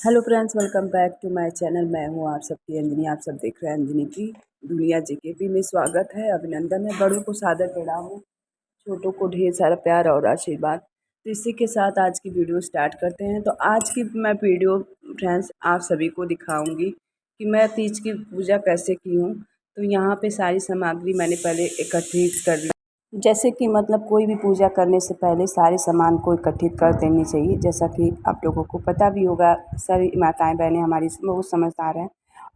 Hello friends, welcome back to my channel. मैं हूँ आप सबकी अंजनी। आप सब देख रहे हैं अंजनी की दुनिया जीकेपी में। स्वागत है, अभिनंदन है। बड़ों को सादर प्रणाम हो, छोटों को ढेर सारा प्यार और आशीर्वाद। तो इसी के साथ आज की वीडियो स्टार्ट करते हैं। तो आज की मैं वीडियो फ्रेंड्स आप सभी को दिखाऊंगी कि मैं तीज की पूजा कैसे की हूँ। तो यहाँ पे सारी सामग्री मैंने पहले एकत्रित कर ली। जैसे कि मतलब कोई भी पूजा करने से पहले सारे सामान को इकट्ठित कर देनी चाहिए। जैसा कि आप लोगों को पता भी होगा, सारी माताएं बहनें हमारी बहुत समझदार हैं।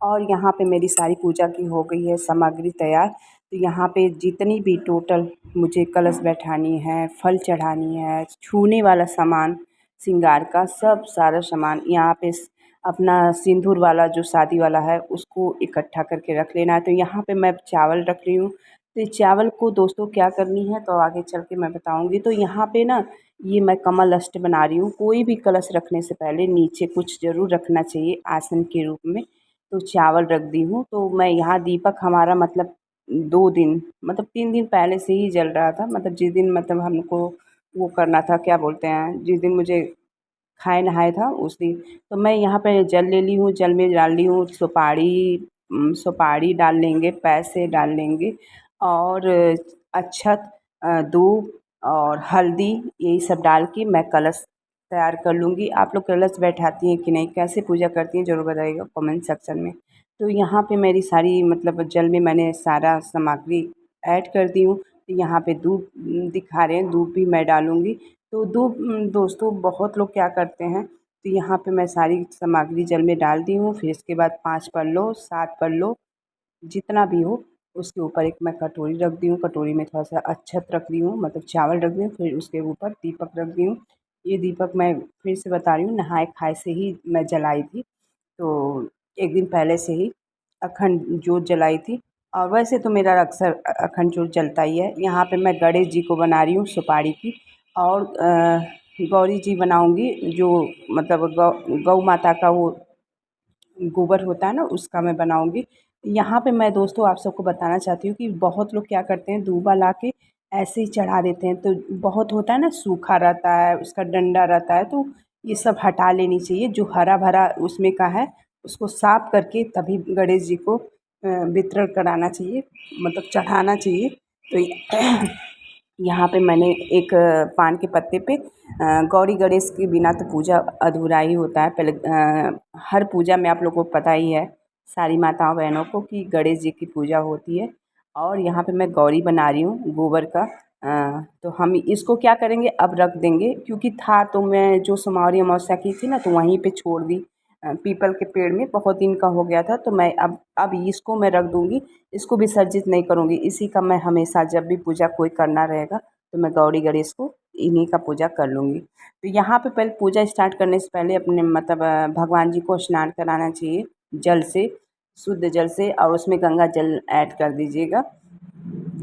और यहाँ पे मेरी सारी पूजा की हो गई है सामग्री तैयार। तो यहाँ पे जितनी भी टोटल मुझे कलश बैठानी है, फल चढ़ानी है, छूने वाला सामान, श्रृंगार का सब सारा सामान यहाँ पे अपना सिंदूर वाला जो शादी वाला है उसको इकट्ठा करके रख लेना है। तो यहाँ पे मैं चावल रख रही हूँ। तो इस चावल को दोस्तों क्या करनी है तो आगे चल के मैं बताऊंगी। तो यहाँ पे ना ये मैं कमल अष्ट बना रही हूँ। कोई भी कलश रखने से पहले नीचे कुछ ज़रूर रखना चाहिए आसन के रूप में। तो चावल रख दी हूँ। तो मैं यहाँ दीपक हमारा मतलब 2 दिन मतलब 3 दिन पहले से ही जल रहा था। मतलब जिस दिन मतलब हमको वो करना था, क्या बोलते हैं, जिस दिन मुझे खाए नहाए था उस दिन। तो मैं यहाँ पे जल ले ली हूँ। जल में डाल ली हूँ सुपारी, सुपारी डाल लेंगे, पैसे डाल लेंगे और अक्षत, दूब और हल्दी, यही सब डाल के मैं कलश तैयार कर लूँगी। आप लोग कलश बैठाती हैं कि नहीं, कैसे पूजा करती हैं ज़रूर बताइएगा कमेंट सेक्शन में। तो यहाँ पे मेरी सारी मतलब जल में मैंने सारा सामग्री ऐड कर दी हूँ। तो यहाँ पे दूब दिखा रहे हैं, दूब भी मैं डालूँगी। तो दूब दोस्तों बहुत लोग क्या करते हैं, तो यहाँ पे मैं सारी सामग्री जल में डाल दी हूँ। फिर इसके बाद 5 पल्लो 7 पल्लो जितना भी हो उसके ऊपर एक मैं कटोरी रख दी हूँ। कटोरी में थोड़ा सा अक्षत रख दी हूँ, मतलब चावल रख दी हूँ। फिर उसके ऊपर दीपक रख दी हूँ। ये दीपक मैं फिर से बता रही हूँ, नहाए खाए से ही मैं जलाई थी। तो एक दिन पहले से ही अखंड जोत जलाई थी। और वैसे तो मेरा अक्सर अखंड जोत जलता ही है। यहाँ पे मैं गणेश जी को बना रही हूँ सुपारी की। और गौरी जी बनाऊँगी, जो मतलब गौ माता का वो गोबर होता है ना, उसका मैं बनाऊँगी। यहाँ पे मैं दोस्तों आप सबको बताना चाहती हूँ कि बहुत लोग क्या करते हैं, दूबा ला के ऐसे ही चढ़ा देते हैं। तो बहुत होता है ना, सूखा रहता है, उसका डंडा रहता है। तो ये सब हटा लेनी चाहिए। जो हरा भरा उसमें का है उसको साफ करके तभी गणेश जी को वितरण कराना चाहिए, मतलब चढ़ाना चाहिए। तो यहाँ पे मैंने एक पान के पत्ते पे गौरी गणेश के बिना तो पूजा अधूरा ही होता है। पहले हर पूजा में आप लोगों को पता ही है सारी माताओं बहनों को कि गणेश जी की पूजा होती है। और यहाँ पे मैं गौरी बना रही हूँ गोबर का। तो हम इसको क्या करेंगे, अब रख देंगे, क्योंकि था तो मैं जो सोमवारी अमावस्या की थी ना तो वहीं पे छोड़ दी पीपल के पेड़ में, बहुत दिन का हो गया था। तो मैं अब इसको मैं रख दूँगी, इसको विसर्जित नहीं करूँगी। इसी का मैं हमेशा जब भी पूजा कोई करना रहेगा तो मैं गौरी गणेश को इन्हीं का पूजा कर लूँगी। तो यहाँ पे पहले पूजा स्टार्ट करने से पहले अपने मतलब भगवान जी को स्नान कराना चाहिए जल से, शुद्ध जल से, और उसमें गंगा जल ऐड कर दीजिएगा।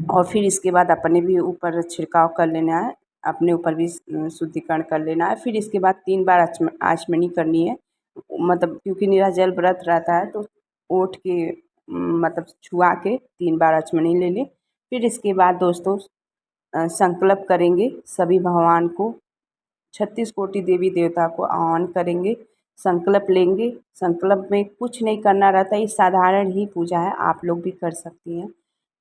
और फिर इसके बाद अपने भी ऊपर छिड़काव कर लेना है, अपने ऊपर भी शुद्धिकरण कर लेना है। फिर इसके बाद 3 बार आचमनी करनी है। मतलब क्योंकि निराजल व्रत रहता है तो ओठ के मतलब छुआ के 3 बार आचमनी ले लें। फिर इसके बाद दोस्तों संकल्प करेंगे सभी भगवान को, 36 कोटि देवी देवता को आह्वान करेंगे, संकल्प लेंगे। संकल्प में कुछ नहीं करना रहता है, ये साधारण ही पूजा है, आप लोग भी कर सकती हैं।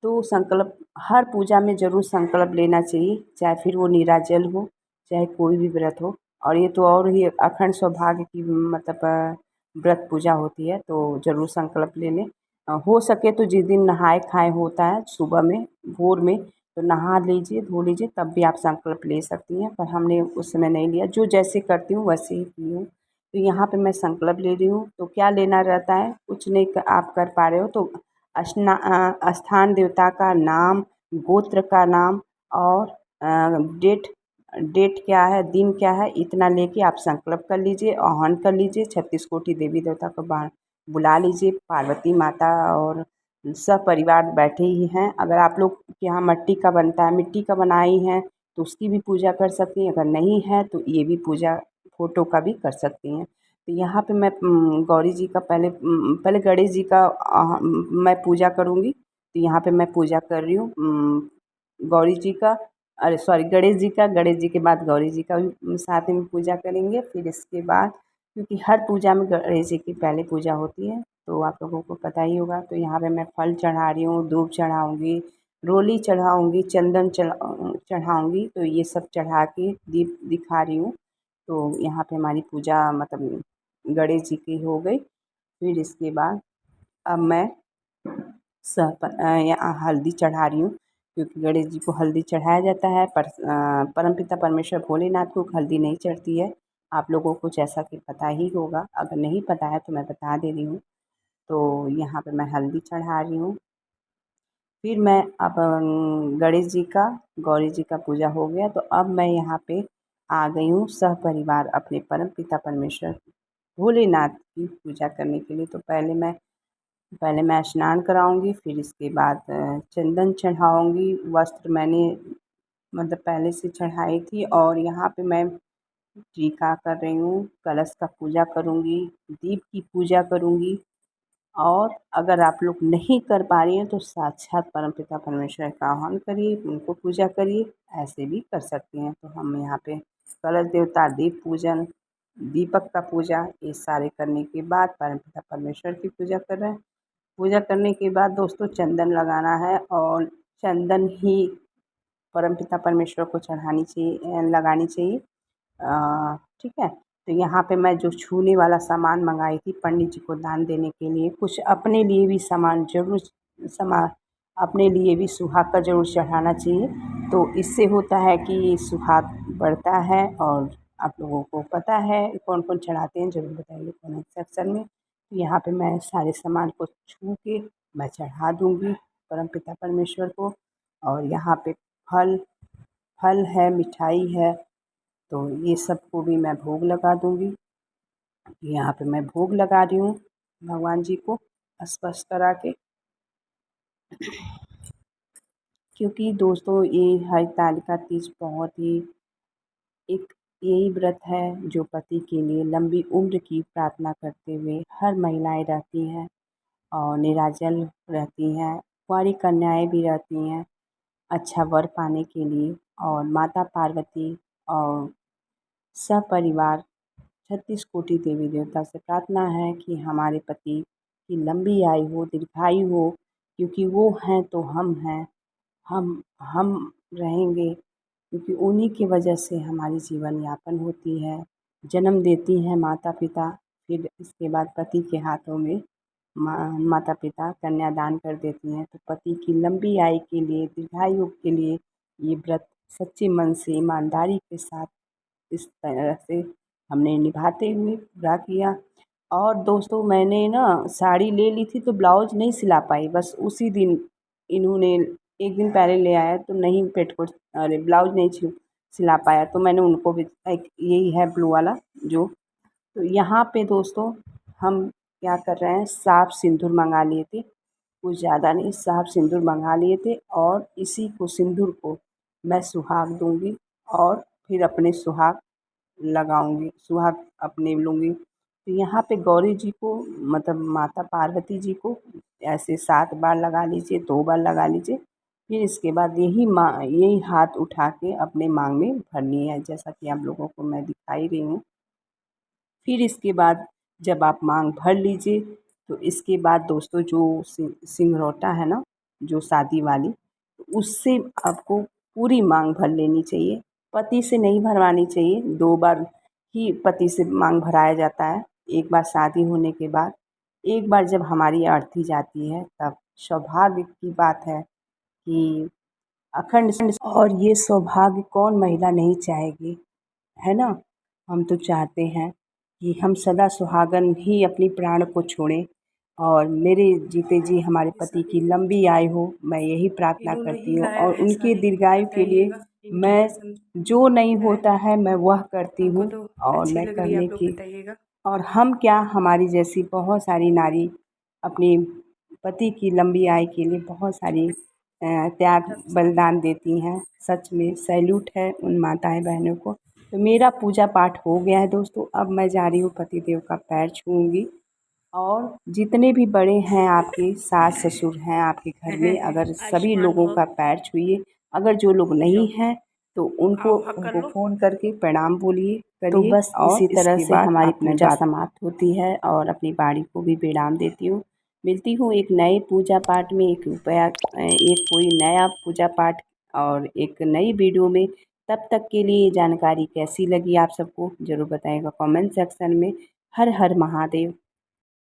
तो संकल्प हर पूजा में ज़रूर संकल्प लेना चाहिए, चाहे फिर वो निराजल हो, चाहे कोई भी व्रत हो। और ये तो और ही अखंड सौभाग्य की मतलब व्रत पूजा होती है। तो ज़रूर संकल्प ले लें। हो सके तो जिस दिन नहाए खाए होता है सुबह में, भोर में, तो नहा लीजिए, धो लीजिए, तब भी आप संकल्प ले सकती हैं। पर हमने उस समय नहीं लिया, जो जैसे करती हूँ वैसे ही की हूँ। तो यहाँ पे मैं संकल्प ले रही हूँ। तो क्या लेना रहता है, कुछ नहीं आप कर पा रहे हो तो स्थान देवता का नाम, गोत्र का नाम और डेट डेट क्या है, दिन क्या है, इतना लेके आप संकल्प कर लीजिए, आह्वान कर लीजिए। 36 कोटि देवी देवता को बुला लीजिए, पार्वती माता और सब परिवार बैठे ही हैं। अगर आप लोग के यहाँ मिट्टी का बनता है, मिट्टी का बनाई हैं, तो उसकी भी पूजा कर सकती हैं। अगर नहीं है तो ये भी पूजा फ़ोटो का भी कर सकती हैं। तो यहाँ पे मैं गौरी जी का पहले गणेश जी का मैं पूजा करूँगी। तो यहाँ पे मैं पूजा कर रही हूँ गौरी जी का, अरे सॉरी, गणेश जी का। गणेश जी के बाद गौरी जी का भी साथ में पूजा करेंगे। फिर इसके बाद क्योंकि हर पूजा में गणेश जी की पहले पूजा होती है, तो आप लोगों को पता ही होगा। तो यहाँ पे मैं फल चढ़ा रही हूँ, धूप चढ़ाऊँगी, रोली चढ़ाऊँगी, चंदन चढ़ाऊँगी, तो ये सब चढ़ा के दीप दिखा रही हूँ। तो यहाँ पे हमारी पूजा मतलब गणेश जी की हो गई। फिर इसके बाद अब मैं यहाँ हल्दी चढ़ा रही हूँ, क्योंकि गणेश जी को हल्दी चढ़ाया जाता है, पर परमपिता परमेश्वर भोलेनाथ को हल्दी नहीं चढ़ती है। आप लोगों को जैसा कि पता ही होगा, अगर नहीं पता है तो मैं बता दे रही हूँ। तो यहाँ पे मैं हल्दी चढ़ा रही हूँ। फिर मैं अब गणेश जी का, गौरी जी का पूजा हो गया, तो अब मैं यहाँ पे आ गई हूँ सहपरिवार अपने परमपिता परमेश्वर भोलेनाथ की पूजा करने के लिए। तो पहले मैं स्नान कराऊंगी, फिर इसके बाद चंदन चढ़ाऊंगी। वस्त्र मैंने मतलब पहले से चढ़ाई थी, और यहाँ पे मैं टीका कर रही हूँ, कलश का पूजा करूँगी, दीप की पूजा करूँगी। और अगर आप लोग नहीं कर पा रही हैं तो साक्षात परमपिता परमेश्वर का आह्वान करिए, उनको पूजा करिए, ऐसे भी कर सकती हैं। तो हम यहाँ पे कलश देवता, दीप पूजन, दीपक का पूजा, ये सारे करने के बाद परमपिता परमेश्वर की पूजा कर रहे हैं। पूजा करने के बाद दोस्तों चंदन लगाना है, और चंदन ही परमपिता परमेश्वर को चढ़ानी चाहिए, लगानी चाहिए। ठीक है। तो यहाँ पे मैं जो छूने वाला सामान मंगाई थी पंडित जी को दान देने के लिए, कुछ अपने लिए भी सामान ज़रूर अपने लिए भी सुहाग का ज़रूर चढ़ाना चाहिए। तो इससे होता है कि सुहाग बढ़ता है। और आप लोगों को पता है कौन कौन चढ़ाते हैं, ज़रूर बताइए कमेंट सेक्शन में। यहाँ पे मैं सारे सामान को छू के मैं चढ़ा दूँगी परमपिता परमेश्वर को। और यहाँ पे फल फल है, मिठाई है, तो ये सबको भी मैं भोग लगा दूँगी। यहाँ पे मैं भोग लगा रही हूँ भगवान जी को स्पर्श करा के। क्योंकि दोस्तों ये हरतालिका तीज बहुत ही एक यही व्रत है जो पति के लिए लंबी उम्र की प्रार्थना करते हुए हर महिलाएं रहती हैं, और निराजल रहती हैं, कुंवारी कन्याएं भी रहती हैं अच्छा वर पाने के लिए। और माता पार्वती और सपरिवार 36 कोटि देवी देवता से प्रार्थना है कि हमारे पति की लंबी आयु हो, दीर्घायु हो, क्योंकि वो हैं तो हम हैं, हम रहेंगे, क्योंकि उन्हीं की वजह से हमारी जीवन यापन होती है। जन्म देती हैं माता पिता, फिर इसके बाद पति के हाथों में माता पिता कन्यादान कर देती हैं। तो पति की लंबी आयु के लिए, दीर्घायु के लिए ये व्रत सच्चे मन से, ईमानदारी के साथ इस तरह से हमने निभाते हुए पूरा किया। और दोस्तों मैंने ना साड़ी ले ली थी, तो ब्लाउज नहीं सिला पाई, बस उसी दिन इन्होंने एक दिन पहले ले आया, तो नहीं पेटीकोट, अरे ब्लाउज नहीं सिला पाया, तो मैंने उनको भी एक यही है ब्लू वाला जो। तो यहाँ पे दोस्तों हम क्या कर रहे हैं, साफ सिंदूर मंगा लिए थे, कुछ ज़्यादा नहीं, साफ सिंदूर मंगा लिए थे, और इसी को सिंदूर को मैं सुहाग दूंगी, और फिर अपने सुहाग लगाऊंगी, सुहाग अपने लूँगी। तो यहाँ पे गौरी जी को मतलब माता पार्वती जी को ऐसे 7 बार लगा लीजिए, 2 बार लगा लीजिए। फिर इसके बाद यही हाथ उठा के अपने मांग में भरनी है, जैसा कि आप लोगों को मैं दिखाई रही हूँ। फिर इसके बाद जब आप मांग भर लीजिए, तो इसके बाद दोस्तों जो सिंगरौटा है ना, जो शादी वाली, उससे आपको पूरी मांग भर लेनी चाहिए। पति से नहीं भरवानी चाहिए, 2 बार ही पति से मांग भराया जाता है। एक बार शादी होने के बाद, एक बार जब हमारी अर्थी जाती है, तब सौभाग्य की बात है कि अखंड। और ये सौभाग्य कौन महिला नहीं चाहेगी, है ना। हम तो चाहते हैं कि हम सदा सुहागन ही अपनी प्राण को छोड़ें, और मेरे जीते जी हमारे पति की लंबी आयु हो, मैं यही प्रार्थना करती हूँ। और उनकी दीर्घायु के लिए मैं जो नहीं होता है मैं वह करती हूँ, और मैं करने की। और हम क्या, हमारी जैसी बहुत सारी नारी अपनी पति की लंबी आयु के लिए बहुत सारी त्याग बलिदान देती हैं। सच में सैल्यूट है उन माताएं बहनों को। तो मेरा पूजा पाठ हो गया है दोस्तों, अब मैं जा रही हूँ पति देव का पैर छूऊंगी। और जितने भी बड़े हैं आपके सास ससुर हैं आपके घर में, अगर सभी लोगों का पैर छूइए। अगर जो लोग नहीं हैं तो उनको फ़ोन करके प्रणाम बोलिए, तो बस इसी तरह से हमारी पूजा बात समाप्त होती है और अपनी बाड़ी को भी विराम देती हूँ। मिलती हूँ एक नए पूजा पाठ में, एक कोई नया पूजा पाठ और एक नई वीडियो में। तब तक के लिए जानकारी कैसी लगी आप सबको ज़रूर बताइएगा कमेंट सेक्शन में। हर हर महादेव।